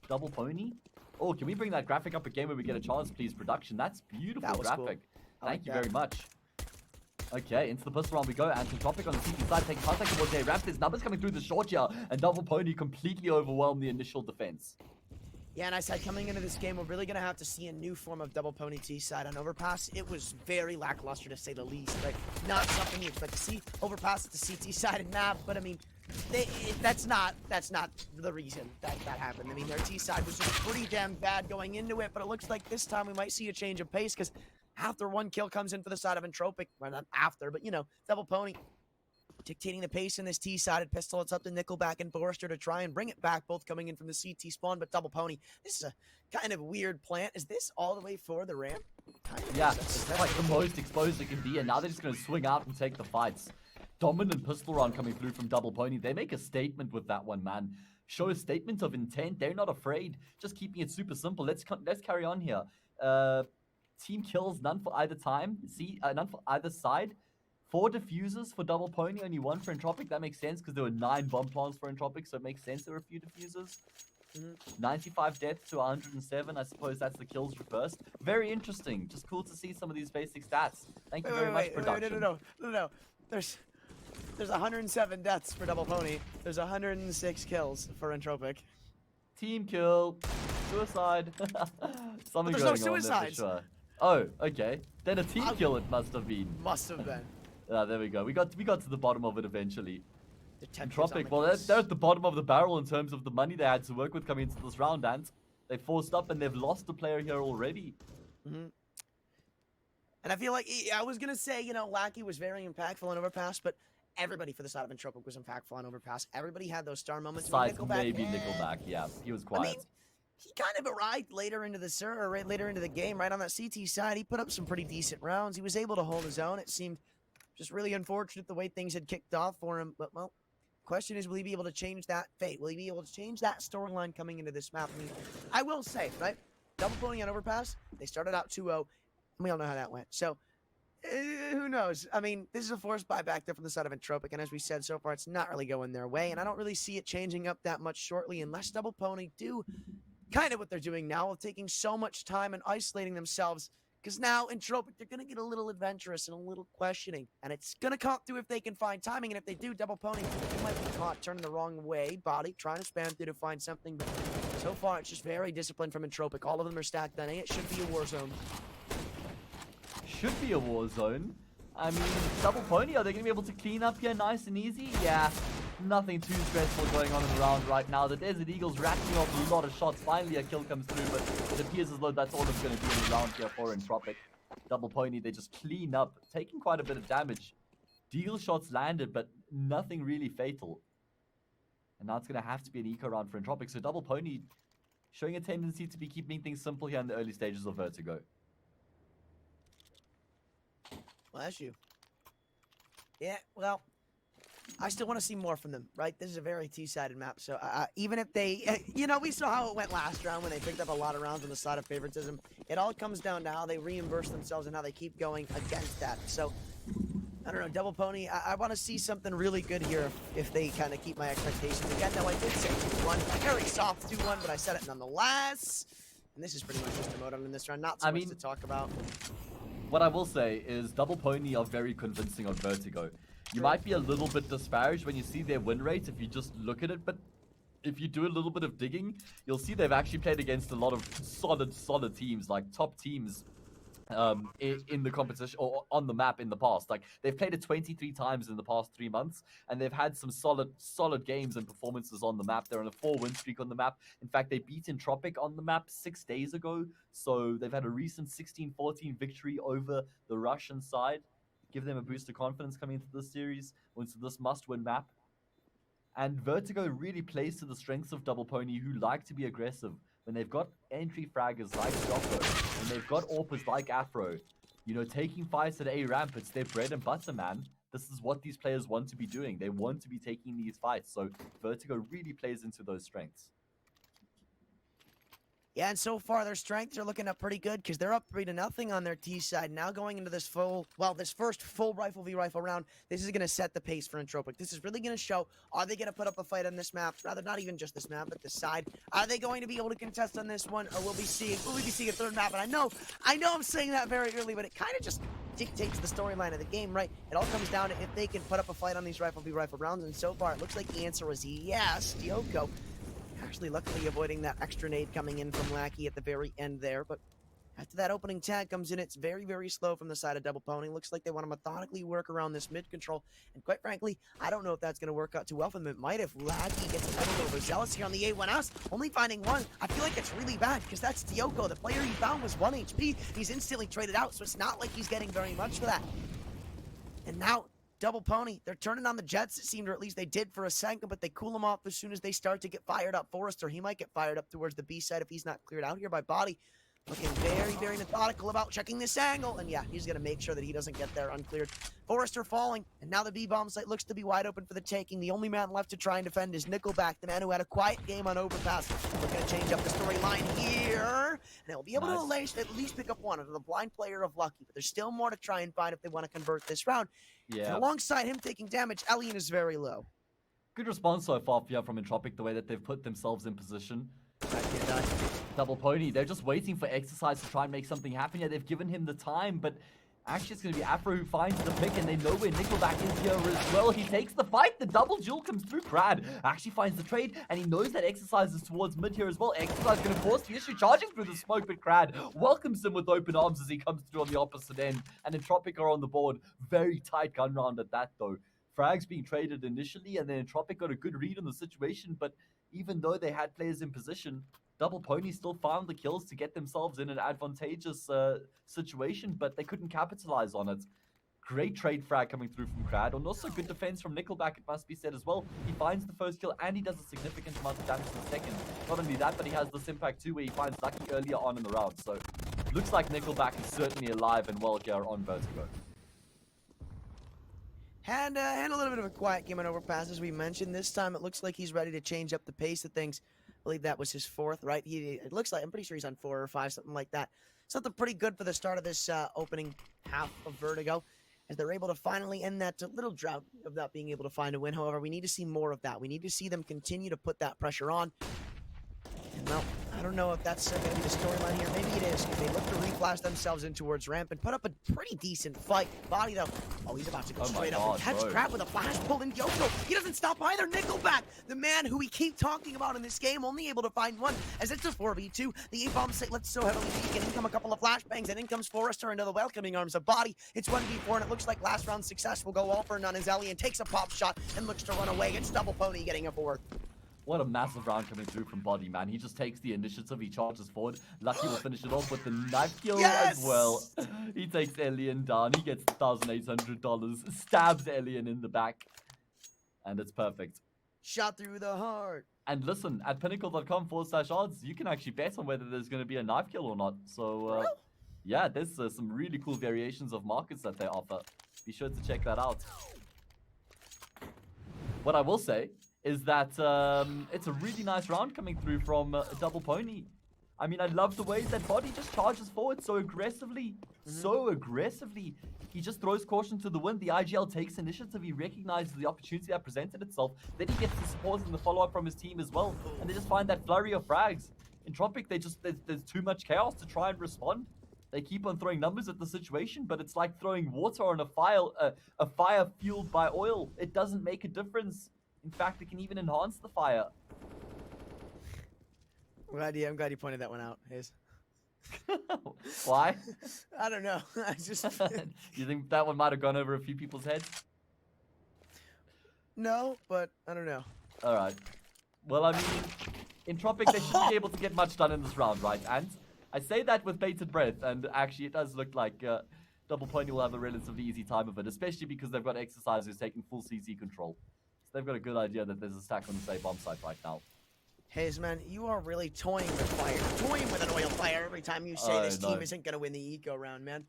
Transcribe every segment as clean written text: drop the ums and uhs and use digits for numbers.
Double Pony. Oh, can we bring that graphic up again when we get a chance, please? Production. That's beautiful That was graphic. Cool. Thank you very much. Okay, into the pistol round we go. Entropiq on the CT side, taking contact towards a ramp. There's numbers coming through the short here, and Double Pony completely overwhelmed the initial defense. Yeah, and I said coming into this game, we're really going to have to see a new form of Double Pony T side on Overpass. It was very lackluster, to say the least. Like, not something you expect to see. Overpass at the CT side and map, but I mean, that's not the reason that happened. I mean, their T side was just pretty damn bad going into it, but it looks like this time we might see a change of pace, because after one kill comes in for the side of Entropiq, well, not after, but, you know, Double Pony dictating the pace in this T-sided pistol. It's up to Nickelback and Borster to try and bring it back, both coming in from the CT spawn, but Double Pony, this is a kind of weird plant. Is this all the way for the ramp? Yeah, it's like the most exposed it can be, and now they're just going to swing out and take the fights. Dominant pistol round coming through from Double Pony. They make a statement with that one, man. Show a statement of intent. They're not afraid. Just keeping it super simple. Let's carry on here. Team kills, none for either time. None for either side. 4 diffusers for Double Pony, only 1 for Entropiq. That makes sense because there were 9 bomb plants for Entropiq, so it makes sense there were a few diffusers. 95 deaths to 107. I suppose that's the kills reversed. Very interesting. Just cool to see some of these basic stats. Thank you very much, production. No. There's 107 deaths for Double Pony. There's 106 kills for Entropiq. Team kill. Suicide. Something there's going no on suicides. there for sure. Oh, okay. Then a team kill it must have been. Must have been. There we go. We got to the bottom of it eventually. Entropiq, well, they're at the bottom of the barrel in terms of the money they had to work with coming into this round, and they forced up and they've lost a player here already. And I feel like, I was going to say, you know, Lackey was very impactful on Overpass, but everybody for the side of Entropiq was impactful on Overpass. Everybody had those star moments. Besides maybe Nickelback, yeah. He was quiet. I mean, he kind of arrived later into the game, right on that CT side. He put up some pretty decent rounds. He was able to hold his own. It seemed just really unfortunate the way things had kicked off for him. But, well, question is, will he be able to change that fate? Will he be able to change that storyline coming into this map? I mean, I will say, right, Double Pony on Overpass, they started out 2-0, and we all know how that went. So, who knows? I mean, this is a forced buyback there from the side of Entropiq, and as we said, so far, it's not really going their way, and I don't really see it changing up that much shortly unless Double Pony do kind of what they're doing now of taking so much time and isolating themselves, because now Entropiq, they're going to get a little adventurous and a little questioning, and it's going to come through if they can find timing, and if they do, Double Pony, they might be caught turning the wrong way, body, trying to spam through to find something, but so far, it's just very disciplined from Entropiq. All of them are stacked on A. It should be a war zone. Should be a war zone. I mean, Double Pony, are they going to be able to clean up here nice and easy? Yeah. Nothing too stressful going on in the round right now. The Desert Eagles racking off a lot of shots. Finally, a kill comes through, but it appears as though that's all that's going to be in the round here for Entropiq. Double Pony, they just clean up, taking quite a bit of damage. Deagle shots landed, but nothing really fatal. And now it's going to have to be an eco round for Entropiq. So Double Pony showing a tendency to be keeping things simple here in the early stages of Vertigo. Bless you. Yeah, well, I still want to see more from them, right? This is a very T-sided map, so even if they, you know, we saw how it went last round when they picked up a lot of rounds on the side of favoritism. It all comes down to how they reimburse themselves and how they keep going against that. So, I don't know, Double Pony, I want to see something really good here if they kind of keep my expectations. Again, no, I did say 2-1, very soft 2-1, but I said it nonetheless. And this is pretty much just a modem in this round, not so much to talk about. What I will say is Double Pony are very convincing on Vertigo. You might be a little bit disparaged when you see their win rate if you just look at it, but if you do a little bit of digging, you'll see they've actually played against a lot of solid teams, like top teams in the competition or on the map in the past. Like, they've played it 23 times in the past 3 months, and they've had some solid games and performances on the map. They're on a 4-win streak on the map. In fact, they beat Entropiq on the map 6 days ago, so they've had a recent 16-14 victory over the Russian side. Give them a boost of confidence coming into this series, or into this must-win map. And Vertigo really plays to the strengths of Double Pony, who like to be aggressive. When they've got entry fraggers like Jocko, when they've got AWPers like Afro, you know, taking fights at A ramp, it's their bread and butter, man. This is what these players want to be doing. They want to be taking these fights, so Vertigo really plays into those strengths. Yeah, and so far their strengths are looking up pretty good because they're up 3-0 on their T side. Now going into this this first full rifle v rifle round, this is going to set the pace for Entropiq. This is really going to show, are they going to put up a fight on this map? Rather, not even just this map, but this side. Are they going to be able to contest on this one, or will we be seeing a third map? And I know I'm saying that very early, but it kind of just dictates the storyline of the game, right? It all comes down to if they can put up a fight on these rifle v rifle rounds, and so far it looks like the answer was yes. Dioko actually luckily avoiding that extra nade coming in from Lackey at the very end there, but after that opening tag comes in, it's very, very slow from the side of Double Pony. Looks like they want to methodically work around this mid control, and quite frankly, I don't know if that's going to work out too well for them. It might if Lackey gets a little overzealous here on the A1S, only finding one. I feel like it's really bad because that's Dioko. The player he found was 1 HP. He's instantly traded out, so it's not like he's getting very much for that. And now Double Pony, they're turning on the jets, it seemed, or at least they did for a second, but they cool them off as soon as they start to get fired up. Forrester, he might get fired up towards the B side if he's not cleared out here by Body. Looking very, very methodical about checking this angle, and yeah, he's going to make sure that he doesn't get there uncleared. Forrester falling, and now the B-bomb site looks to be wide open for the taking. The only man left to try and defend is Nickelback, the man who had a quiet game on Overpass. We're going to change up the storyline here, and they'll be able to at least pick up one of the blind player of Lucky, but there's still more to try and find if they want to convert this round. Yeah. And alongside him taking damage, Elian is very low. Good response so far from Entropiq, the way that they've put themselves in position. Double Pony, they're just waiting for Exercise to try and make something happen. Yeah, they've given him the time, but actually it's going to be Afro who finds the pick, and they know where Nickelback is here as well. He takes the fight. The double duel comes through. Crad actually finds the trade, and he knows that Exercise is towards mid here as well. Exercise going to force the issue, charging through the smoke, but Crad welcomes him with open arms as he comes through on the opposite end, and Entropiq are on the board. Very tight gun round at that, though. Frags being traded initially, and then Entropiq got a good read on the situation, but even though they had players in position, Double Pony still found the kills to get themselves in an advantageous situation, but they couldn't capitalize on it. Great trade frag coming through from Crad, and also good defense from Nickelback, it must be said as well. He finds the first kill, and he does a significant amount of damage to the second. Not only that, but he has this impact too, where he finds Lucky earlier on in the round. So, looks like Nickelback is certainly alive and well here on Vertigo. Had a little bit of a quiet game on Overpass, as we mentioned. This time, it looks like he's ready to change up the pace of things. I believe that was his fourth, right? It looks like, I'm pretty sure he's on 4 or 5, something like that. Something pretty good for the start of this opening half of Vertigo, as they're able to finally end that little drought of not being able to find a win. However, we need to see more of that. We need to see them continue to put that pressure on. And well, I don't know if that's going to be the storyline here. Maybe it is, because they look to reflash themselves in towards ramp and put up a pretty decent fight. Body, though, oh, he's about to go straight up and catch Crab with a flash pull in Yoko. He doesn't stop either. Nickelback, the man who we keep talking about in this game, only able to find one, as it's a 4v2. The A-bomb site left so heavily weak, and in come a couple of flashbangs, and in comes Forrester into the welcoming arms of Body. It's 1v4, and it looks like last round's success will go all for none as Elian takes a pop shot and looks to run away. It's Double Pony getting a fourth. What a massive round coming through from Body, man. He just takes the initiative, he charges forward. Lucky will finish it off with the knife kill as well. He takes Elian down. He gets $1,800, stabs Elian in the back, and it's perfect. Shot through the heart. And listen, at pinnacle.com/odds, you can actually bet on whether there's going to be a knife kill or not. So, yeah, there's some really cool variations of markets that they offer. Be sure to check that out. What I will say is that it's a really nice round coming through from Double Pony. I mean, I love the way that Body just charges forward so aggressively. So aggressively. He just throws caution to the wind. The IGL takes initiative. He recognizes the opportunity that presented itself. Then he gets the support and the follow-up from his team as well. And they just find that flurry of frags. Entropiq, there's too much chaos to try and respond. They keep on throwing numbers at the situation, but it's like throwing water on a fire fueled by oil. It doesn't make a difference. In fact, it can even enhance the fire. I'm glad you pointed that one out, Hayes. Why? I don't know. I just... You think that one might have gone over a few people's heads? No, but I don't know. All right. Well, I mean, Entropiq, they shouldn't be able to get much done in this round, right? And I say that with bated breath, and actually it does look like Double Pony will have a relatively easy time of it, especially because they've got Exercise who's taking full CC control. So they've got a good idea that there's a stack on the safe bomb site right now. Hayes, man, you are really toying with fire. Toying with an oil fire every time you say this team isn't going to win the eco round, man.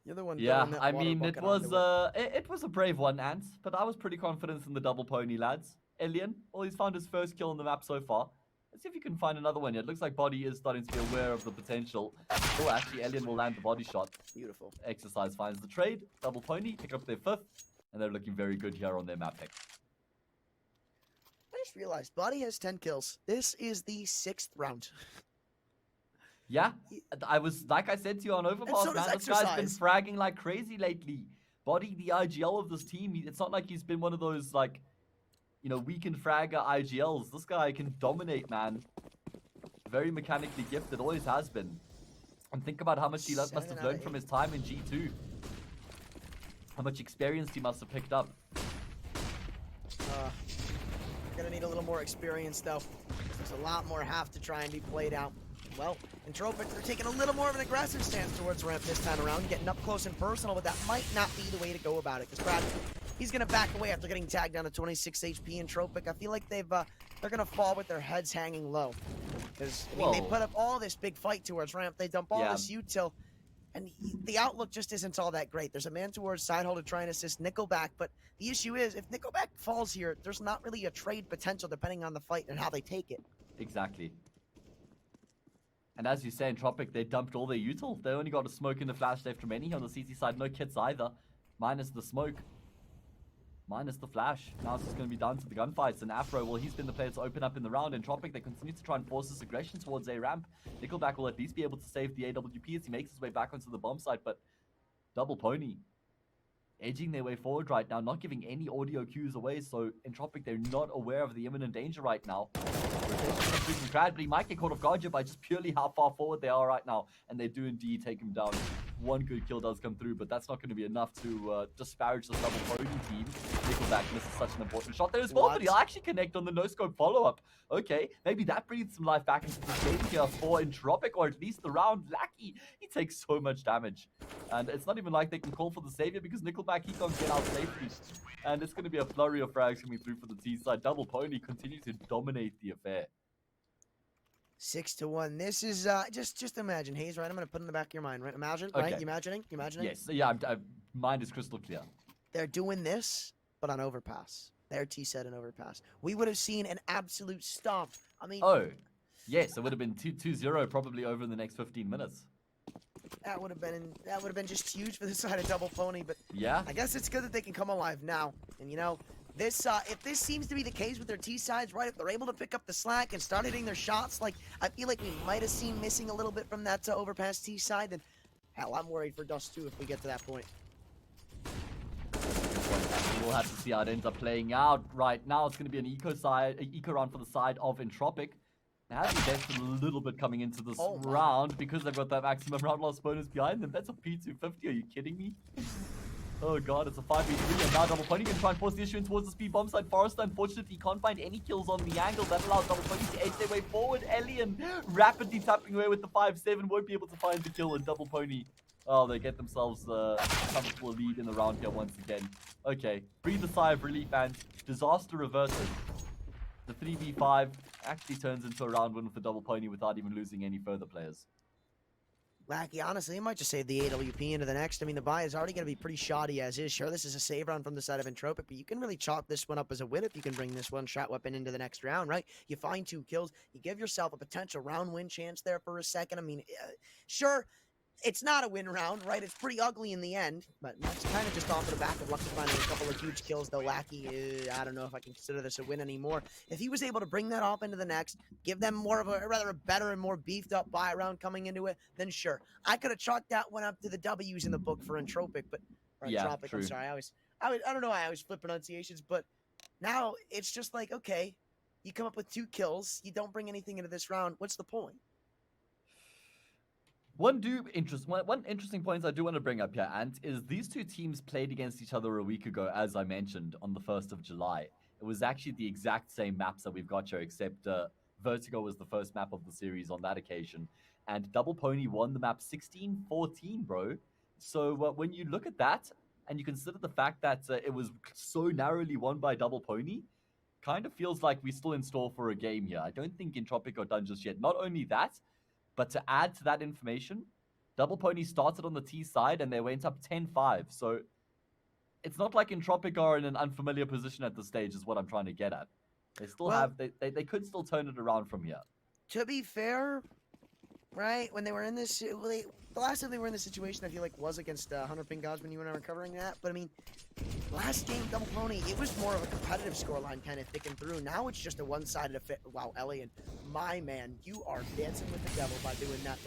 You're the one. Yeah, I mean, it was a brave one, Ant, but I was pretty confident in the Double Pony lads. Elian, well, he's found his first kill on the map so far. Let's see if you can find another one here. It looks like Body is starting to be aware of the potential. Oh, actually, Alien will land the body shot. Beautiful. Exercise finds the trade. Double Pony, pick up their 5th. And they're looking very good here on their map pick. I just realized Body has 10 kills. This is the 6th round. Yeah, I was, like I said to you on Overpass, so does man, this guy's been Exercise. fragging like crazy lately. Body, the IGL of this team, it's not like he's been one of those, like, you know, weekend fragger IGLs. This guy can dominate, man. Very mechanically gifted, always has been. And think about how much he must have learned from his time in G2. How much experience he must have picked up. Gonna need a little more experience, though. There's a lot more have to try and be played out. Well, Entropiq, they're taking a little more of an aggressive stance towards ramp this time around, getting up close and personal, but that might not be the way to go about it, because Brad, he's going to back away after getting tagged down to 26 HP. Entropiq, I feel like they're going to fall with their heads hanging low. Because, I mean, they put up all this big fight towards ramp, they dump all this util, and the outlook just isn't all that great. There's a man towards Sidehole to try and assist Nickelback, but the issue is, if Nickelback falls here, there's not really a trade potential depending on the fight and how they take it. Exactly. And as you say, Entropiq, they dumped all their util. They only got a smoke in the flash left remaining on the CT side. No kits either. Minus the smoke. Minus the flash. Now it's just going to be down to the gunfights. And Afro, well, he's been the player to open up in the round. Entropiq, they continue to try and force this aggression towards A ramp. Nickelback will at least be able to save the AWP as he makes his way back onto the bomb site. But Double Pony edging their way forward right now, not giving any audio cues away. So Entropiq, they're not aware of the imminent danger right now. But he might get caught off guard here by just purely how far forward they are right now. And they do indeed take him down. One good kill does come through, but that's not going to be enough to disparage the Double Pony team. Nickelback misses such an important shot there as well, but he'll actually connect on the no-scope follow-up. Okay, maybe that breathes some life back into the game here for Entropiq, or at least the round. Lackey, he takes so much damage. And it's not even like they can call for the savior because Nickelback, he can't get out safely. And it's going to be a flurry of frags coming through for the T side. Double Pony continue to dominate the affair. 6-1. This is just imagine, Hayes, right? I'm gonna put in the back of your mind, right? Imagine, Okay. right? You imagining? Yes, yeah. Mind is crystal clear. They're doing this, but on overpass. Their T set an overpass. We would have seen an absolute stomp. I mean, oh, yes, it would have been 2-0 probably over the next 15 minutes. that would have been just huge for the side of Double Pony. But Yeah, I guess it's good that they can come alive now. And you know, this if this seems to be the case with their T sides, right? If they're able to pick up the slack and start hitting their shots, like I feel like we might have seen missing a little bit from that overpass T side. Then, hell, I'm worried for Dust too if we get to that point. we'll have to see how it ends up playing out. Right now, it's going to be an eco round for the side of Entropiq. Now, they invested a little bit coming into this round because they've got that maximum round loss bonus behind them. That's a P250. Are you kidding me? Oh god, it's a 5v3, and now Double Pony can try and force the issue in towards the speed bomb side. Forrester, unfortunately, he can't find any kills on the angle. That allows Double Pony to edge their way forward. Alien rapidly tapping away with the 5-7, won't be able to find the kill, and Double Pony, oh, they get themselves a comfortable lead in the round here once again. Okay, breathe a sigh of relief, and disaster reverses. The 3v5 actually turns into a round win for Double Pony without even losing any further players. Lackey, honestly, he might just save the AWP into the next. I mean, the buy is already going to be pretty shoddy as is. Sure, this is a save round from the side of Entropiq, but you can really chalk this one up as a win if you can bring this one-shot weapon into the next round, right? You find 2 kills. You give yourself a potential round win chance there for a second. I mean, sure, it's not a win round, right? It's pretty ugly in the end, but that's kind of just off of the back of luck to finding a couple of huge kills, though. Lackey, I don't know if I can consider this a win anymore. If he was able to bring that off into the next, give them more of a better and more beefed up buy round coming into it, then sure. I could have chalked that one up to the W's in the book for Entropiq, but Entropiq, true. I'm sorry. I don't know why I always flip pronunciations, but now it's just like, okay, you come up with 2 kills, you don't bring anything into this round. What's the point? One interesting point I do want to bring up here, Ant, is these 2 teams played against each other a week ago, as I mentioned, on the 1st of July. It was actually the exact same maps that we've got here, except Vertigo was the first map of the series on that occasion. And Double Pony won the map 16-14, bro. So when you look at that, and you consider the fact that it was so narrowly won by Double Pony, kind of feels like we're still in store for a game here. I don't think Entropiq are done just yet. Not only that, but to add to that information, Double Pony started on the T side and they went up 10-5. So it's not like Entropiq are in an unfamiliar position at this stage is what I'm trying to get at. They still Well, have, they could still turn it around from here. to be fair, right, when they were in this, the last time they were in this situation, I feel like was against Hunter Pingaz when you and I were covering that. But I mean, last game, Double Pony, it was more of a competitive scoreline kind of thickened through. Now it's just a one-sided affair. Wow, Elliot, my man, you are dancing with the devil by doing that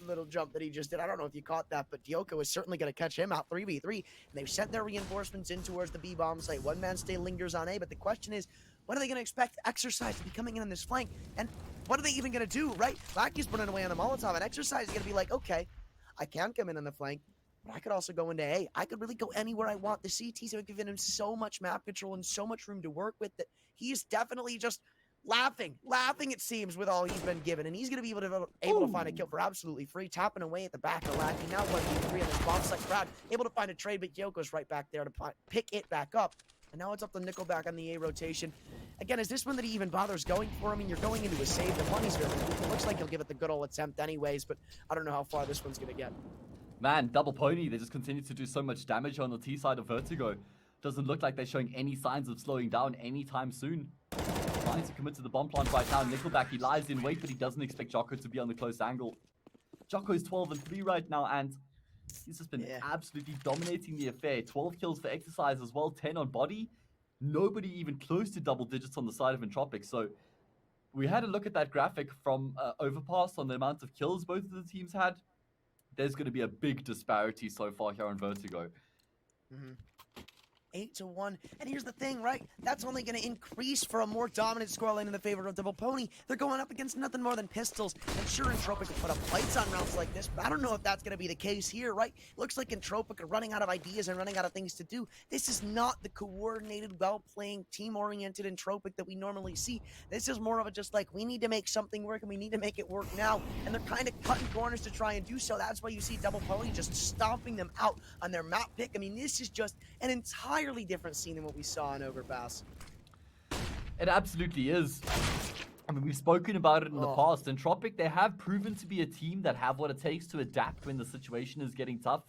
little jump that he just did. I don't know if you caught that, but Dyoko is certainly going to catch him out 3v3. And they've sent their reinforcements in towards the B-bomb site. One man stay lingers on A, but the question is, when are they going to expect Exercise to be coming in on this flank? And what are they even going to do, right? Lackey's running away on a Molotov, and Exercise is going to be like, okay, I can come in on the flank, but I could also go into A. I could really go anywhere I want. The CTs have given him so much map control and so much room to work with that he is definitely just laughing, it seems, with all he's been given. And he's going to be able to find a kill for absolutely free, tapping away at the back of Lackey. Now 1v3 and then bomb site crowd, able to find a trade, but Yoko's right back there to pick it back up. And now it's up to Nickelback on the A rotation. Again, is this one that he even bothers going for? I mean, you're going into a save. The money's very good. It looks like he'll give it the good old attempt anyways, but I don't know how far this one's going to get. Man, Double Pony, they just continue to do so much damage on the T side of Vertigo. Doesn't look like they're showing any signs of slowing down anytime soon. Trying to commit to the bomb plant right now. Nickelback, he lies in wait, but he doesn't expect Jocko to be on the close angle. Jocko's 12-3 right now, and he's just been absolutely dominating the affair. 12 kills for Exercise as well, 10 on body. Nobody even close to double digits on the side of Entropiq. So we had a look at that graphic from Overpass on the amount of kills both of the teams had. There's going to be a big disparity so far here on Vertigo. 8-1. And here's the thing, right? That's only going to increase for a more dominant scoreline in the favor of Double Pony. They're going up against nothing more than pistols. And sure, Entropiq can put up fights on rounds like this, but I don't know if that's going to be the case here, right? Looks like Entropiq are running out of ideas and running out of things to do. This is not the coordinated, well-playing, team-oriented Entropiq that we normally see. This is more of a just like, we need to make something work, and we need to make it work now. And they're kind of cutting corners to try and do so. That's why you see Double Pony just stomping them out on their map pick. I mean, this is just an entirely different scene than what we saw in Overpass. It absolutely is. I mean, we've spoken about it in the past. Entropiq, they have proven to be a team that have what it takes to adapt when the situation is getting tough.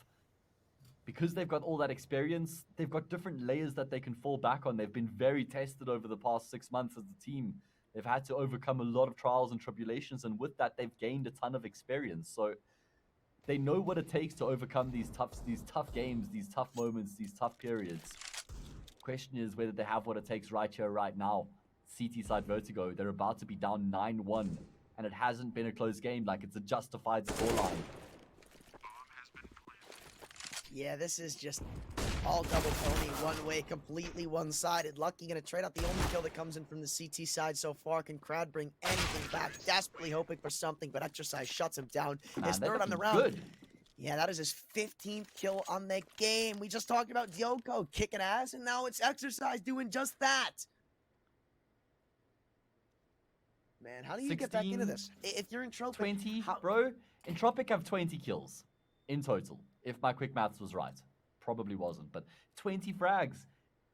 Because they've got all that experience, they've got different layers that they can fall back on. They've been very tested over the past 6 months as a team. They've had to overcome a lot of trials and tribulations, and with that, they've gained a ton of experience. So they know what it takes to overcome these tough games, these tough moments, these tough periods. Question is whether they have what it takes right here, right now. CT side Vertigo, they're about to be down 9-1, and it hasn't been a close game. Like, it's a justified scoreline. Yeah, this is just all Double Pony, one way, completely one-sided. Lucky gonna trade out the only kill that comes in from the CT side so far. Can Crowd bring anything back? Desperately hoping for something, but Exercise shuts him down. His third on the round. Good. Yeah, that is his 15th kill on the game. We just talked about Dyoko kicking ass, and now it's Exercise doing just that. Man, how do you get back into this? If you're in Entropiq, 20, bro. Entropiq have 20 kills in total, if my quick maths was right. Probably wasn't, but 20 frags.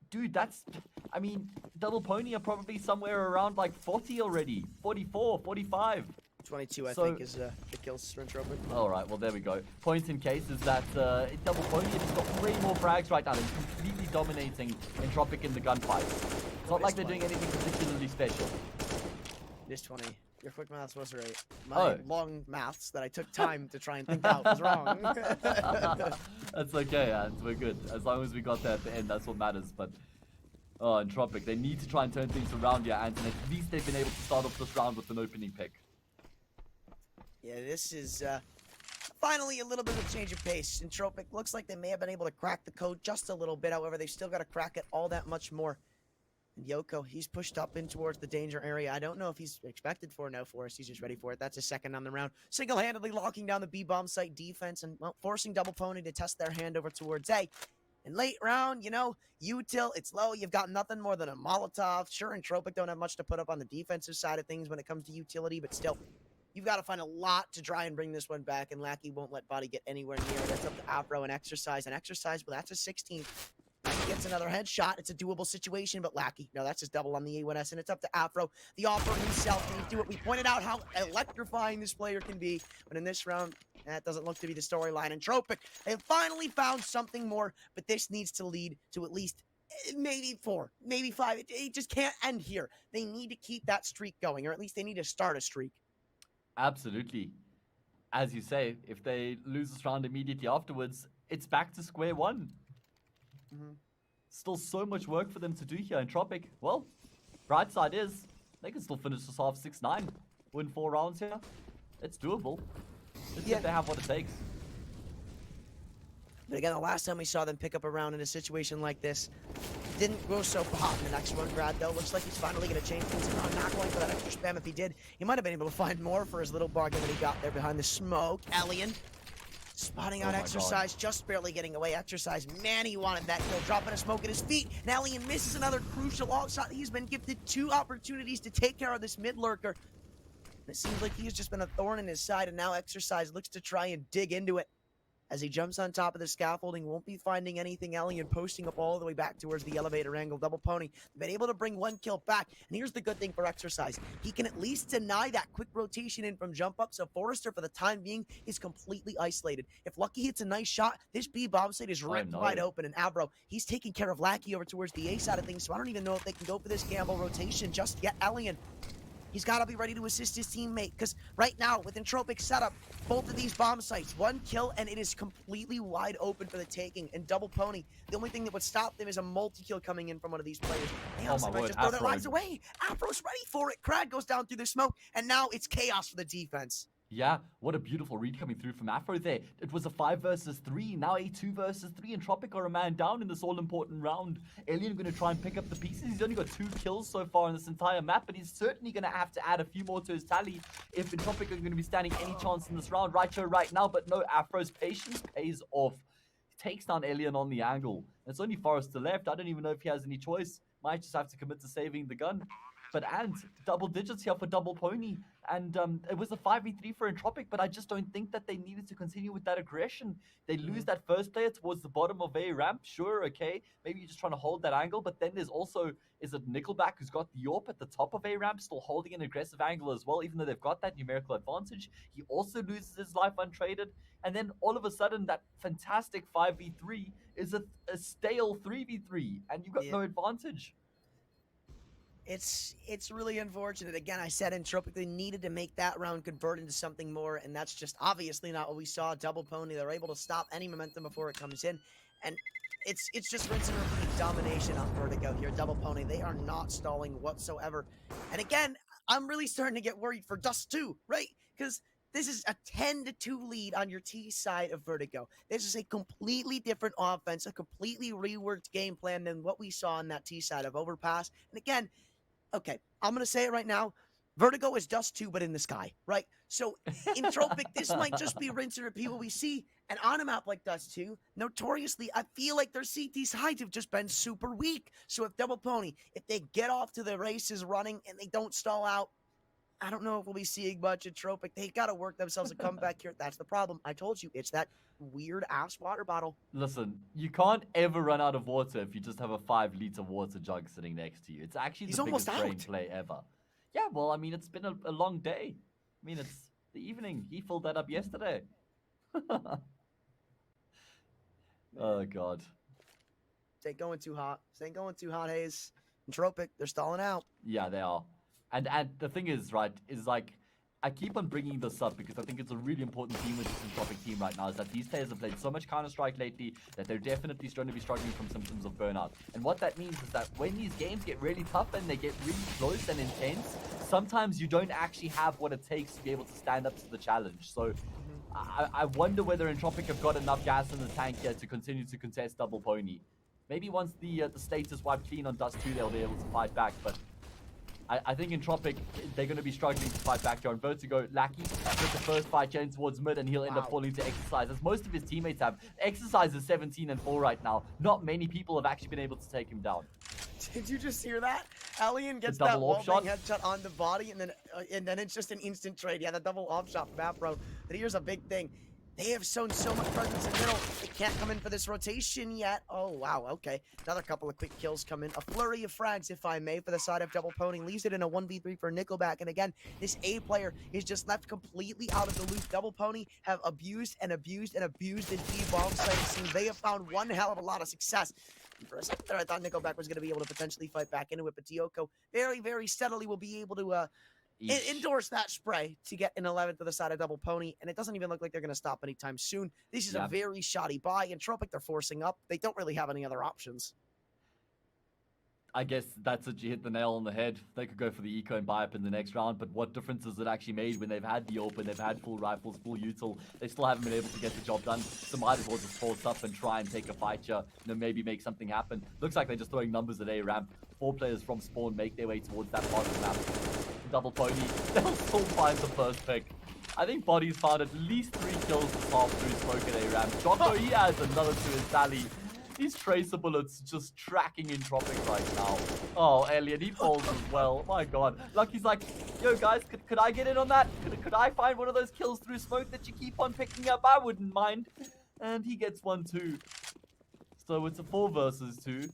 Dude, that's, I mean, Double Pony are probably somewhere around like 40 already. 44, 45. 22, I think, is the kills for Entropiq. All right, well, there we go. Point in case is that Double Pony has just got way more frags right now. They're completely dominating Entropiq in the gunfights. It's not like they're doing anything particularly special. This 20. Your quick maths was right. My long maths that I took time to try and think out was wrong. That's okay, and we're good. As long as we got there at the end, that's what matters. But, Entropiq, they need to try and turn things around here, and at least they've been able to start off this round with an opening pick. Yeah, this is finally a little bit of a change of pace. Entropiq looks like they may have been able to crack the code just a little bit. However, they've still got to crack it all that much more. And Yoko, he's pushed up in towards the danger area. I don't know if he's expected for no force. He's just ready for it. That's his second on the round. Single-handedly locking down the B-bomb site defense and, well, forcing Double Pony to test their hand over towards A. In late round, you know, util, it's low. You've got nothing more than a Molotov. Sure, Entropiq don't have much to put up on the defensive side of things when it comes to utility, but still, you've got to find a lot to try and bring this one back, and Lackey won't let Body get anywhere near it. That's up to Afro and Exercise. And Exercise, well, that's a 16. He gets another headshot. It's a doable situation, but Lackey, no, that's his double on the A1S, and it's up to Afro. The offer himself, can he do it? We pointed out how electrifying this player can be, but in this round, that doesn't look to be the storyline. Entropiq, they have finally found something more, but this needs to lead to at least maybe 4, maybe 5. It just can't end here. They need to keep that streak going, or at least they need to start a streak. Absolutely. As you say, if they lose this round immediately afterwards, it's back to square one. Still so much work for them to do here. Entropiq, well, bright side is they can still finish this half 6-9. Win 4 rounds here. It's doable. Let's see if they have what it takes. But again, the last time we saw them pick up a round in a situation like this, didn't go so hot in the next one. Brad, though, looks like he's finally going to change things around. Not going for that extra spam. If he did, he might have been able to find more for his little bargain that he got there behind the smoke. Elian spotting out Exercise, just barely getting away. Exercise, man, he wanted that kill. Dropping a smoke at his feet. And Elian misses another crucial alt shot. He's been gifted 2 opportunities to take care of this mid lurker. It seems like he's just been a thorn in his side, and now Exercise looks to try and dig into it. As he jumps on top of the scaffolding, won't be finding anything. Elian posting up all the way back towards the elevator angle. Double Poney been able to bring 1 kill back. And here's the good thing for Exercise. He can at least deny that quick rotation in from jump up. So Forrester, for the time being, is completely isolated. If Lucky hits a nice shot, this B bomb site is ripped wide open. And Abro, he's taking care of Lackey over towards the A side of things. So I don't even know if they can go for this gamble rotation just yet. Elian, he's got to be ready to assist his teammate, because right now, with Entropiq setup, both of these bomb sites, 1 kill, and it is completely wide open for the taking. And Double Poney, the only thing that would stop them is a multi-kill coming in from one of these players. They also might just throw their lives away. Afro's ready for it. Crad goes down through the smoke, and now it's chaos for the defense. Yeah, what a beautiful read coming through from Afro there. It was a 5 versus 3, now a 2 versus 3. Entropiq are a man down in this all-important round. Alien going to try and pick up the pieces. He's only got 2 kills so far in this entire map, but he's certainly going to have to add a few more to his tally if Entropiq are going to be standing any chance in this round. Right now, but no, Afro's patience pays off. He takes down Alien on the angle. It's only Forrester left. I don't even know if he has any choice. Might just have to commit to saving the gun. But and double digits here for Double Poney. And it was a 5v3 for Entropiq, but I just don't think that they needed to continue with that aggression. They lose that first player towards the bottom of A ramp. Sure, okay. Maybe you're just trying to hold that angle, but then there's also, is it Nickelback who's got the AWP at the top of A ramp, still holding an aggressive angle as well, even though they've got that numerical advantage. He also loses his life untraded. And then all of a sudden, that fantastic 5v3 is a stale 3v3, and you've got no advantage. It's really unfortunate. Again, I said Entropiq, they needed to make that round convert into something more, and that's just obviously not what we saw. Double Poney, they're able to stop any momentum before it comes in, and it's just rinse and repeat domination on Vertigo here. Double Poney, they are not stalling whatsoever. And again, I'm really starting to get worried for Dust 2, right? Because this is a 10-2 lead on your T side of Vertigo. This is a completely different offense, a completely reworked game plan than what we saw on that T side of Overpass. And again, okay, I'm going to say it right now. Vertigo is Dust 2, but in the sky, right? So, Entropiq, this might just be rinse and repeat what we see. And on a map like Dust 2, notoriously, I feel like their CT sides have just been super weak. So, if Double Poney, if they get off to the races running and they don't stall out, I don't know if we'll be seeing much Entropiq. They got to work themselves a comeback here. That's the problem. I told you, it's that weird-ass water bottle. Listen, you can't ever run out of water if you just have a 5-liter water jug sitting next to you. It's actually the biggest brain play ever. Yeah, well, I mean, it's been a long day. I mean, it's the evening. He filled that up yesterday. Oh, God. This ain't going too hot. This ain't going too hot, Hayes. Entropiq, they're stalling out. Yeah, they are. And the thing is, right, is like, I keep on bringing this up because I think it's a really important theme with this Entropiq team right now, is that these players have played so much Counter-Strike lately that they're definitely going to be struggling from symptoms of burnout. And what that means is that when these games get really tough and they get really close and intense, sometimes you don't actually have what it takes to be able to stand up to the challenge. So I wonder whether Entropiq have got enough gas in the tank here to continue to contest Double Poney. Maybe once the state is wiped clean on Dust 2, they'll be able to fight back, but I think Entropiq, they're going to be struggling to fight back here on Vertigo. Lackey with the first fight getting towards mid, and he'll end up falling to Exercise, as most of his teammates have. Exercise is 17-4 right now. Not many people have actually been able to take him down. Did you just hear that? Elian gets that wall-bang headshot on the body, and then it's just an instant trade. Yeah, the double off shot from Afro. But here's a big thing. They have shown so much presence in middle. They can't come in for this rotation yet. Oh, wow, okay. Another couple of quick kills come in. A flurry of frags, if I may, for the side of Double Pony. Leaves it in a 1v3 for Nickelback. And again, this A player is just left completely out of the loop. Double Pony have abused and abused and abused the D bomb site. It seems they have found one hell of a lot of success. And for a second there, I thought Nickelback was going to be able to potentially fight back into it. But Dioko very, very steadily will be able to endorse that spray to get an 11th to the side of Double Pony, and it doesn't even look like they're going to stop anytime soon. This is a very shoddy buy. Entropiq, they're forcing up. They don't really have any other options. I guess that's it. You hit the nail on the head. They could go for the eco and buy up in the next round, but what difference has it actually made when they've had the open, they've had full rifles, full util, they still haven't been able to get the job done, so might as well just force up and try and take a fight here, maybe make something happen. Looks like they're just throwing numbers at A ramp. 4 players from spawn make their way towards that part of the map. Double Pony, they'll still find the first pick. I think Body's found at least 3 kills this half through smoke at A ramp. Jocko, he adds another to his tally. These tracer bullets just tracking Entropiq right now. Oh, Elliot, he falls as well. My god. Lucky's like, yo guys, could I get in on that? Could I find one of those kills through smoke that you keep on picking up? I wouldn't mind. And he gets one too. So it's a 4 versus 2.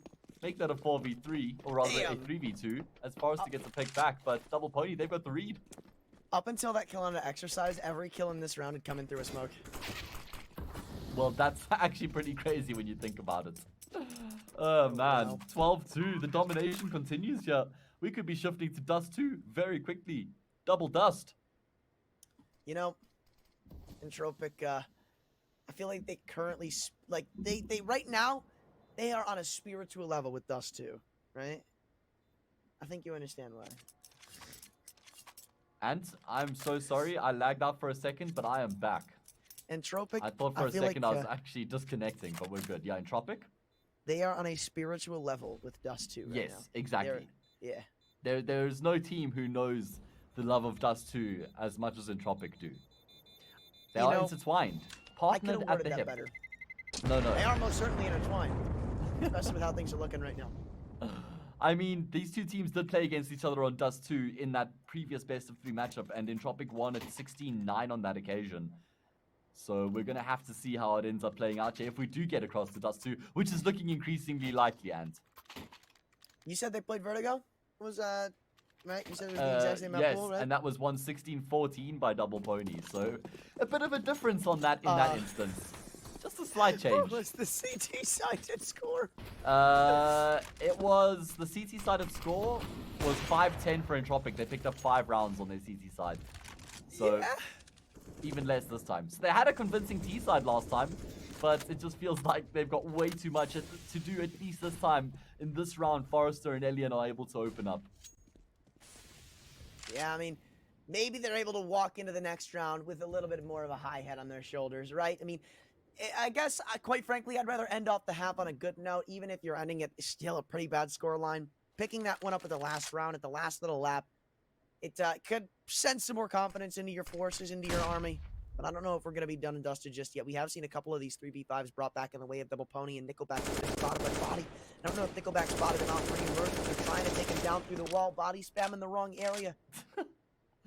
Make that a 4v3, or rather a 3v2, as far as to get the pick back. But Double Pony, they've got the read. Up until that kill under exercise, every kill in this round had come in through a smoke. Well, that's actually pretty crazy when you think about it. Oh, man. Wow. 12-2. The domination continues here. We could be shifting to Dust 2 very quickly. Double Dust. You know, Entropiq, I feel like they currently, they right now, they are on a spiritual level with Dust 2, right? I think you understand why. And I'm so sorry, I lagged out for a second, but I am back. Entropiq, I thought for a second I was actually disconnecting, but we're good. Yeah, Entropiq? They are on a spiritual level with Dust 2 right now. Yes, exactly. Yeah. There's no team who knows the love of Dust 2 as much as Entropiq do. They are intertwined, partnered at the hip. Better. No. They are most certainly intertwined, especially with how things are looking right now. I mean, these two teams did play against each other on Dust 2 in that previous best of 3 matchup, and Entropiq won at 16-9 on that occasion. So we're going to have to see how it ends up playing out here if we do get across to Dust 2, which is looking increasingly likely, Ant. You said they played Vertigo? Was right? You said it was the exact same map yes, pool, right? And that was 16-14 by Double Pony. So a bit of a difference on that in that instance. Just a slight change. What was the CT sided score? It was the CT sided score was 5-10 for Entropiq. They picked up 5 rounds on their CT side. So even less this time. So they had a convincing T side last time, but it just feels like they've got way too much to do at least this time. In this round, Forrester and Elian are able to open up. Yeah, I mean, maybe they're able to walk into the next round with a little bit more of a high head on their shoulders, right? I mean, I guess, quite frankly, I'd rather end off the half on a good note, even if you're ending it still a pretty bad score line. Picking that one up at the last round, at the last little lap, it could send some more confidence into your forces, into your army. But I don't know if we're going to be done and dusted just yet. We have seen a couple of these 3v5s brought back in the way of Double Pony, and Nickelback has been spotted by Body. I don't know if Nickelback spotted him out for emergence. They're trying to take him down through the wall. Body spam in the wrong area.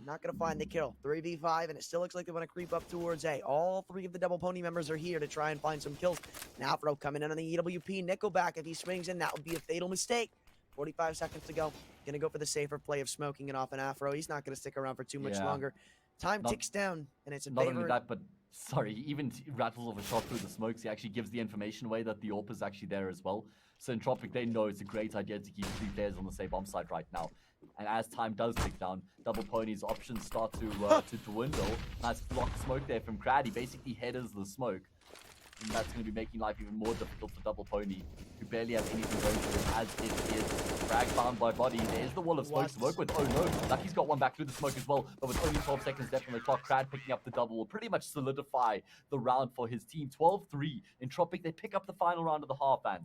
Not going to find the kill. 3v5, and it still looks like they want to creep up towards A. All 3 of the Double Pony members are here to try and find some kills. Now, Afro coming in on the EWP. Nickelback, if he swings in, that would be a fatal mistake. 45 seconds to go. Going to go for the safer play of smoking it off an Afro. He's not going to stick around for too much longer. Time ticks down, and it's a Not only that, but sorry, even rattles off a shot through the smokes. He actually gives the information away that the AWP is actually there as well. So Entropiq, they know it's a great idea to keep 3 players on the same bomb site right now. And as time does tick down, Double Pony's options start to dwindle. Nice block smoke there from Crad. He basically headers the smoke. And that's going to be making life even more difficult for Double Pony, who barely has anything going for him as it is frag bound by Body. There's the wall of smoke to work with. Oh no, Lucky's got one back through the smoke as well, but with only 12 seconds left on the clock, Crad picking up the double will pretty much solidify the round for his team. 12-3. Entropiq, they pick up the final round of the half, and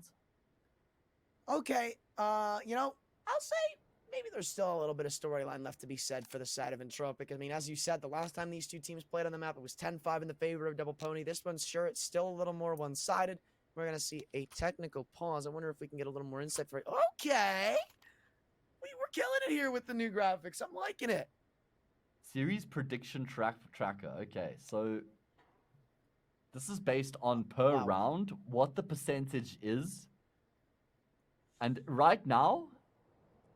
okay, you know, I'll say maybe there's still a little bit of storyline left to be said for the side of Entropiq. I mean, as you said, the last time these two teams played on the map, it was 10-5 in the favor of Double Pony. This one's sure it's still a little more one-sided. We're going to see a technical pause. I wonder if we can get a little more insight for it. Okay. We're killing it here with the new graphics. I'm liking it. Series prediction tracker. Okay, so This is based on per Wow. round, what the percentage is. And right now,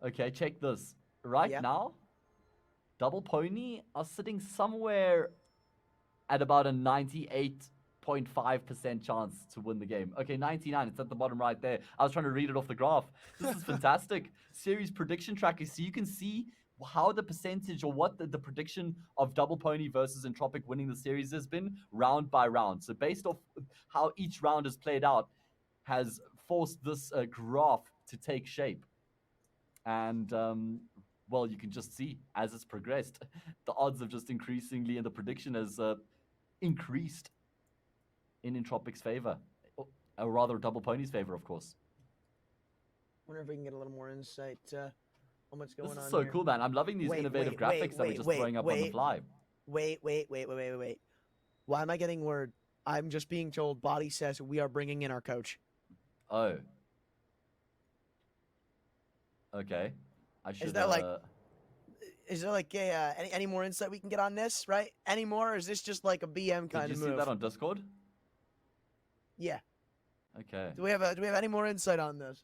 okay, check this. Right Yeah. now, Double Pony are sitting somewhere at about a 98.5% chance to win the game. Okay, 99, it's at the bottom right there. I was trying to read it off the graph. This is fantastic. Series prediction tracker, so you can see how the percentage or what the prediction of Double Pony versus Entropiq winning the series has been round by round. So based off how each round has played out, has forced this graph to take shape. And well, you can just see as it's progressed, the odds have just increasingly, and the prediction has increased in Entropiq's favor, or rather, Double Pony's favor, of course. Wonder if we can get a little more insight on what's going on This is so here. cool, man. I'm loving these innovative graphics that we're just throwing up on the fly. Wait. Why am I getting word? I'm just being told Body says we are bringing in our coach. Oh. Okay. I should. Is there like any more insight we can get on this? Right? Any more? Or is this just like a BM kind Did you of see move? that on Discord? Yeah. Okay. Do we have any more insight on this?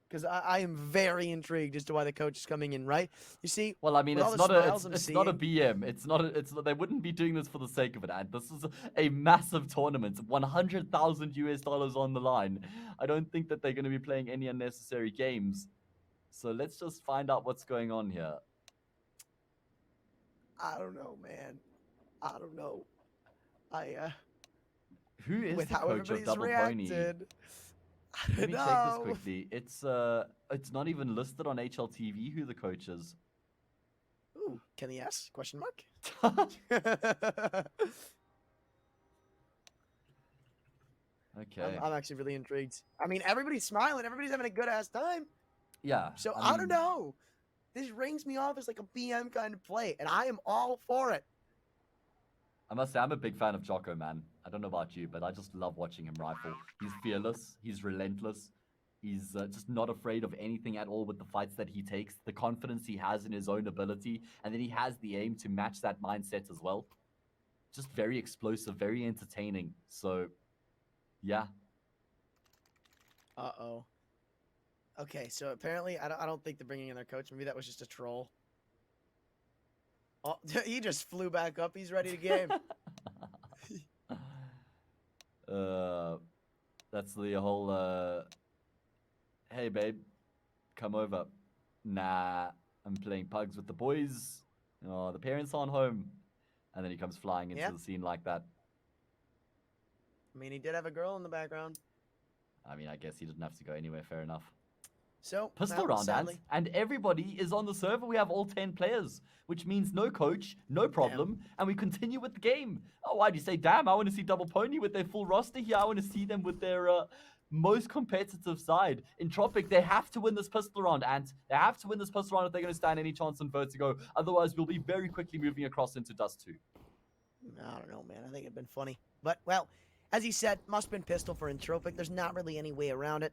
Because I am very intrigued as to why the coach is coming in. Right? You see. Well, I mean, with all it's the not a smiles I'm it's not a seeing- BM. It's not. They wouldn't be doing this for the sake of it. And this is a massive tournament. $100,000 on the line. I don't think that they're going to be playing any unnecessary games. So let's just find out what's going on here. I don't know, man. I don't know. Who is With the how coach of everybody's Double Pony? reacted. Let me check this quickly. It's not even listed on HLTV who the coach is. Ooh, Kenny S? Question mark? Okay. I'm actually really intrigued. I mean, everybody's smiling. Everybody's having a good ass time. Yeah. So I I don't mean, know. This rings me off as like a BM kind of play, and I am all for it. I must say, I'm a big fan of Jocko, man. I don't know about you, but I just love watching him rifle. He's fearless. He's relentless. He's just not afraid of anything at all with the fights that he takes, the confidence he has in his own ability, and then he has the aim to match that mindset as well. Just very explosive, very entertaining. So, yeah. Uh-oh. Okay, so apparently I don't think they're bringing in their coach. Maybe that was just a troll. Oh, he just flew back up. He's ready to game. That's the whole, hey, babe, come over. Nah, I'm playing pugs with the boys. Oh, the parents aren't home. And then he comes flying into the scene like that. I mean, he did have a girl in the background. I mean, I guess he didn't have to go anywhere. Fair enough. So, Pistol round, and everybody is on the server. We have all 10 players, which means no coach, no problem, and we continue with the game. Oh, why do you say, damn, I want to see Double Pony with their full roster here. I want to see them with their most competitive side. Entropiq, they have to win this pistol round, and they have to win this pistol round if they're going to stand any chance on Vertigo. Otherwise, we'll be very quickly moving across into Dust 2. I don't know, man. I think it'd been funny. But, well, as he said, must have been pistol for Entropiq. There's not really any way around it.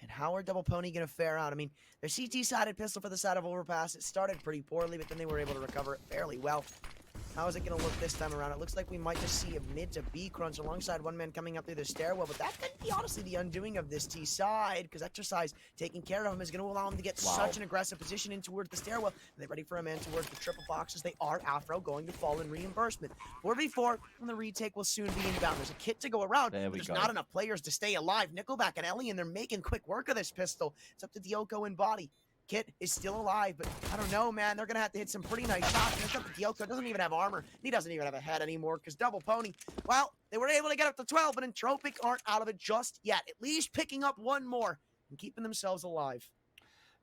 And how are Double Pony going to fare out? I mean, their CT-sided pistol for the side of Overpass, it started pretty poorly, but then they were able to recover it fairly well. How is it going to look this time around? It looks like we might just see a mid to B crunch alongside one man coming up through the stairwell, but that could be honestly the undoing of this T side, because Exercise taking care of him is going to allow him to get such an aggressive position in towards the stairwell. Are they ready for a man towards the triple boxes? They are. Afro going to fall in reimbursement. 4v4, and the retake will soon be inbound. There's a kit to go around, but there's not enough players to stay alive. Nickelback and Ellie, and they're making quick work of this pistol. It's up to Dioko and Body. Kit is still alive, but I don't know, man. They're going to have to hit some pretty nice shots. And it's up to Dioko. Doesn't even have armor. He doesn't even have a head anymore because Double Pony, well, they were able to get up to 12, but Entropiq aren't out of it just yet. At least picking up one more and keeping themselves alive.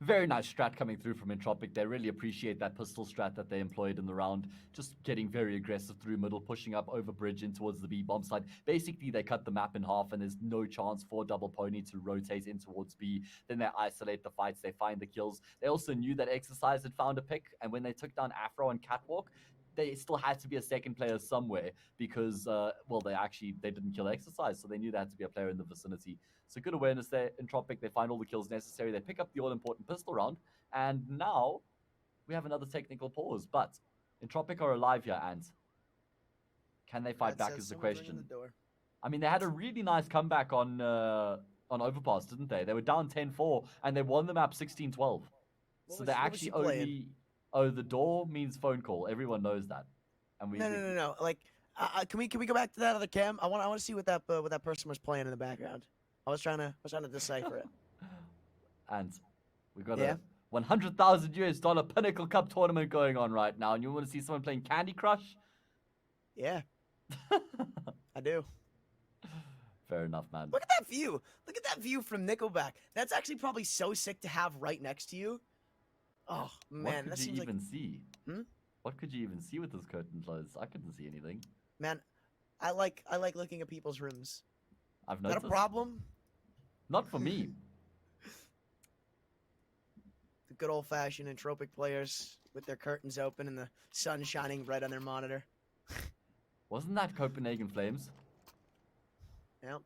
Very nice strat coming through from Entropiq. They really appreciate that pistol strat that they employed in the round. Just getting very aggressive through middle, pushing up over bridge in towards the B-bomb side. Basically, they cut the map in half, and there's no chance for Double Pony to rotate in towards B. Then they isolate the fights. They find the kills. They also knew that Exercise had found a pick, and when they took down Afro and Catwalk, they still had to be a second player somewhere because, well, they didn't kill Exercise, so they knew there had to be a player in the vicinity. So good awareness there. Entropiq, they find all the kills necessary. They pick up the all-important pistol round, and now we have another technical pause. But Entropiq are alive here, and Can they fight That back says is the someone's ringing question. the door. I mean, they had a really nice comeback on Overpass, didn't they? They were down 10-4, and they won the map 16-12. So they What was actually she playing? only... Oh, the door means phone call. Everyone knows that. And No. Like, can we go back to that other cam? I want to see what that person was playing in the background. I was trying to decipher it. And we got Yeah? a $100,000 Pinnacle Cup tournament going on right now, and you want to see someone playing Candy Crush? Yeah, I do. Fair enough, man. Look at that view. Look at that view from Nickelback. That's actually probably so sick to have right next to you. Oh man, What that could you seems even like. see? Hmm? What could you even see with this curtain closed? I couldn't see anything. Man, I like looking at people's rooms. I've Is that noticed. a problem? Not for me. The good old-fashioned Entropiq players with their curtains open and the sun shining right on their monitor. Wasn't that Copenhagen Flames? Yeah.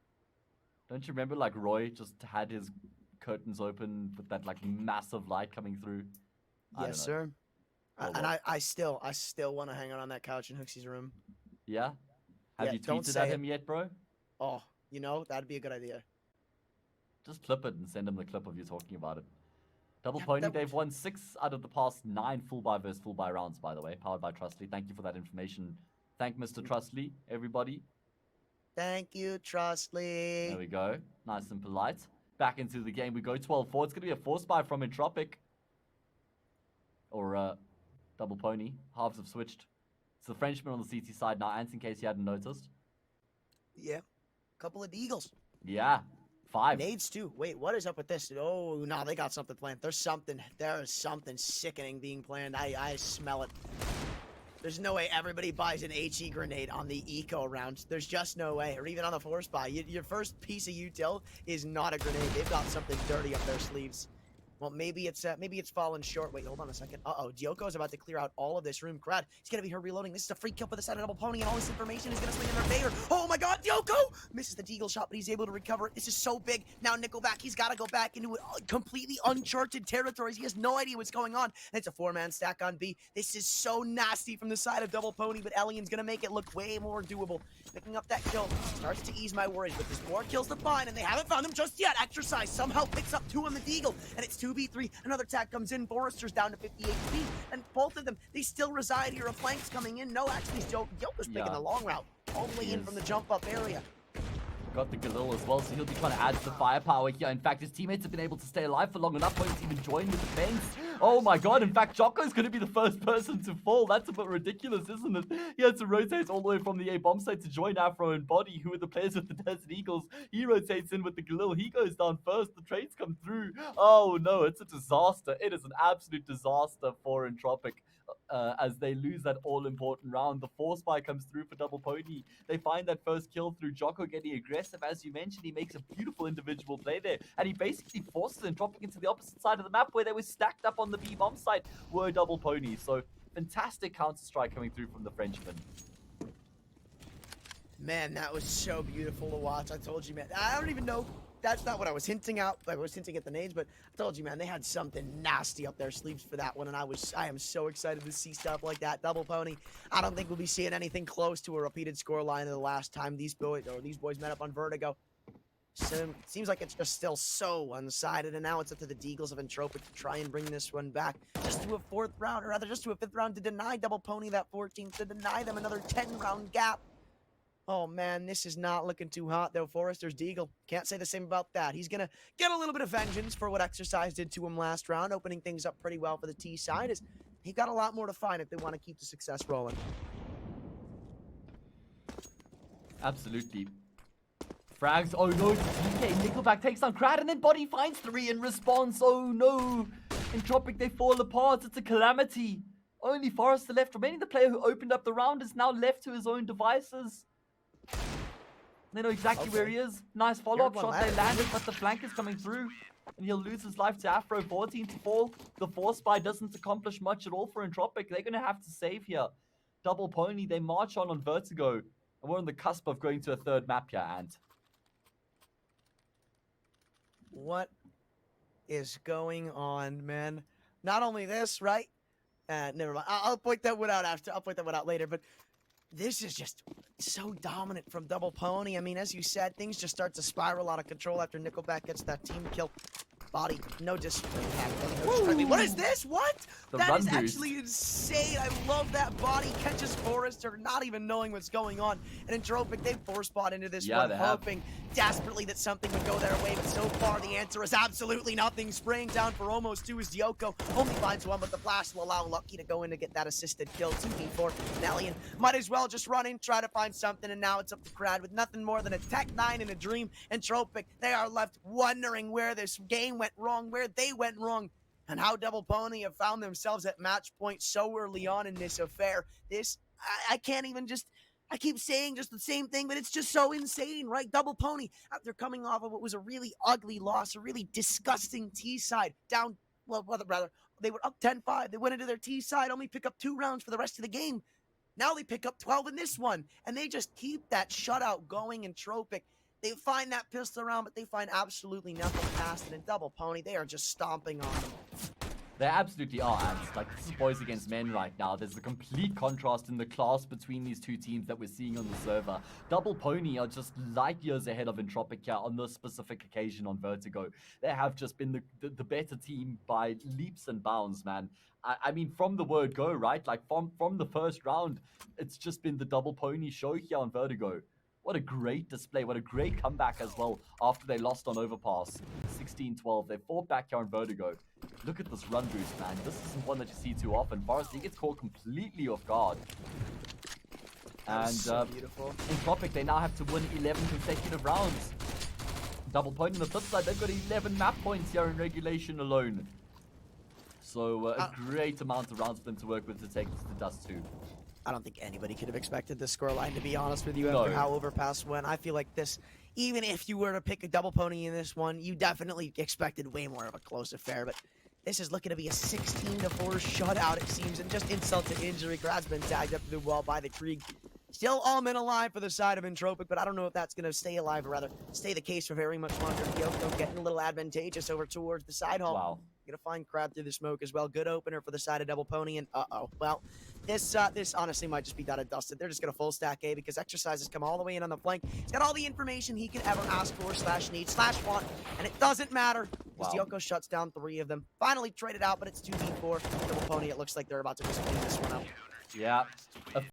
Don't you remember, like, Roy just had his curtains open with that, like, massive light coming through? I Yes, don't know. sir. Oh, And well. I still want to hang out on that couch in Hooksy's room. Yeah? Have Yeah, you don't tweeted say at it. him yet, bro? Oh, that'd be a good idea. Just clip it and send him the clip of you talking about it. Double Yeah, Pony, that- they've won 6 out of the past 9 full buy versus full buy rounds, by the way, powered by Trustly. Thank you for that information. Thank Mr. Trustly, everybody. Thank you, Trustly. There we go. Nice and polite. Back into the game we go. 12-4. It's going to be a force buy from Entropiq. Or Double Pony. Halves have switched. It's the Frenchman on the CT side now, Ant, in case you hadn't noticed. Yeah. Couple of Deagles. Yeah. 5. Nades too. Wait, what is up with this? Oh, no, they got something planned. There is something sickening being planned. I smell it. There's no way everybody buys an HE grenade on the eco round. There's just no way. Or even on the force buy. Your first piece of util is not a grenade. They've got something dirty up their sleeves. Well, maybe it's fallen short. Wait, hold on a second. Uh-oh, Dioko's about to clear out all of this room. Crowd, he's gonna be her reloading. This is a free kill for the side of Double Pony, and all this information is gonna swing in their favor. Oh my god, Dioko! Misses the Deagle shot, but he's able to recover it. This is so big. Now Nickelback, he's gotta go back into completely uncharted territories. He has no idea what's going on. And it's a 4-man stack on B. This is so nasty from the side of Double Pony, but Elian's gonna make it look way more doable. Picking up that kill starts to ease my worries, but there's more kills to find, and they haven't found them just yet. Exercise somehow picks up 2 on the Deagle, and it's 2v3. Another attack comes in. Forrester's down to 58 feet, and both of them, they still reside here. A flank's coming in. No, actually, Yoko's taking the long route, all the way in from the jump-up area. Got the Galil as well, so he'll be trying to add to the firepower here. In fact, his teammates have been able to stay alive for long enough for him to even join with the fence. Oh my god, in fact, Jocko's going to be the first person to fall. That's a bit ridiculous, isn't it? He had to rotate all the way from the A bomb site to join Afro and Body, who are the players with the Desert Eagles. He rotates in with the Galil. He goes down first. The trades come through. Oh no, it's a disaster. It is an absolute disaster for Entropiq. As they lose that all-important round. The force buy comes through for Double Pony. They find that first kill through Jocko getting aggressive. As you mentioned, he makes a beautiful individual play there, and he basically forces Entropiq into the opposite side of the map where they were stacked up on the B bomb site were Double Pony. So fantastic counter-strike coming through from the Frenchman. Man, that was so beautiful to watch. I told you, man. I don't even know. That's not what I was hinting at. I was hinting at the nades, but I told you, man, they had something nasty up their sleeves for that one, and I am so excited to see stuff like that. Double Pony. I don't think we'll be seeing anything close to a repeated scoreline of the last time these boys met up on Vertigo. So it seems like it's just still so one-sided, and now it's up to the Deagles of Entropiq to try and bring this one back just to a 4th round, or rather just to a 5th round to deny Double Pony that 14th, to deny them another 10-round gap. Oh man, this is not looking too hot though. Forrester's Deagle. Can't say the same about that. He's gonna get a little bit of vengeance for what Exercise did to him last round, opening things up pretty well for the T side. As he got a lot more to find if they want to keep the success rolling. Absolutely. Frags. Oh no, it's DK. Nickelback takes down Crad, and then Body finds 3 in response. Oh no. Entropiq, they fall apart. It's a calamity. Only Forrester left remaining. The player who opened up the round is now left to his own devices. They know exactly where he is. Nice follow-up shot. They landed, but the flank is coming through. And he'll lose his life to Afro. 14 to fall. The force buy doesn't accomplish much at all for Entropiq. They're going to have to save here. Double Pony, they march on Vertigo. And we're on the cusp of going to a 3rd map here, Ant. What is going on, man? Not only this, right? Never mind. I'll point that one out after. I'll point that one out later, but This is just so dominant from Double Pony. I mean, as you said, things just start to spiral out of control after Nickelback gets that team kill. Body, no disrespect. I mean, what is this? What? That is actually insane. I love that body. Catches Forrester, not even knowing what's going on. And Entropiq, they force bot into this one, hoping desperately that something would go their way. But so far, the answer is absolutely nothing. Spraying down for almost 2 is Yoko. Only finds one, but the blast will allow Lucky to go in to get that assisted kill. 2v4. Nellian might as well just run in, try to find something, and now it's up to Crad with nothing more than a Tech 9 and a dream. Entropiq, they are left wondering where this game went wrong, where they went wrong, and how Double Pony have found themselves at match point so early on in this affair. This, I can't even just, I keep saying just the same thing, but it's just so insane, right? Double Pony, after coming off of what was a really ugly loss, a really disgusting T-side, down, well, rather, they were up 10-5. They went into their T-side, only pick up 2 rounds for the rest of the game. Now they pick up 12 in this one, and they just keep that shutout going in Entropiq. They find that pistol round, but they find absolutely nothing past it. And Double Pony, they are just stomping on them. They absolutely are, and like, this is boys against men right now. There's a complete contrast in the class between these two teams that we're seeing on the server. Double Pony are just light years ahead of Entropiq here on this specific occasion on Vertigo. They have just been the better team by leaps and bounds, man. I mean, from the word go, right? Like, from the first round, it's just been the Double Pony show here on Vertigo. What a great display. What a great comeback as well after they lost on Overpass. 16-12. They fought back here on Vertigo. Look at this run boost, man. This isn't one that you see too often. Forrest, he gets caught completely off guard. And so beautiful. Entropiq, they now have to win 11 consecutive rounds. Double Point on the flip side, they've got 11 map points here in regulation alone. So a great amount of rounds for them to work with to take this to dust too. I don't think anybody could have expected this scoreline, to be honest with you, after how Overpass went. I feel like this, even if you were to pick a Double Pony in this one, you definitely expected way more of a close affair. But this is looking to be a 16-4 shutout, it seems, and just insult to injury. Grad's been tagged up to the wall by the Krieg. Still all men alive for the side of Entropiq, but I don't know if that's going to stay alive, or rather stay the case for very much longer. Yoko getting a little advantageous over towards the side home. Wow. Gonna find Crab through the smoke as well. Good opener for the side of Double Pony, and well, this honestly might just be done and dusted. They're just gonna full stack A because Exercise has come all the way in on the flank. He's got all the information he could ever ask for, /need/want, and it doesn't matter because Yoko shuts down 3 of them. Finally traded out, but it's 2v4. Double Pony, it looks like they're about to just clean this one up. Yeah.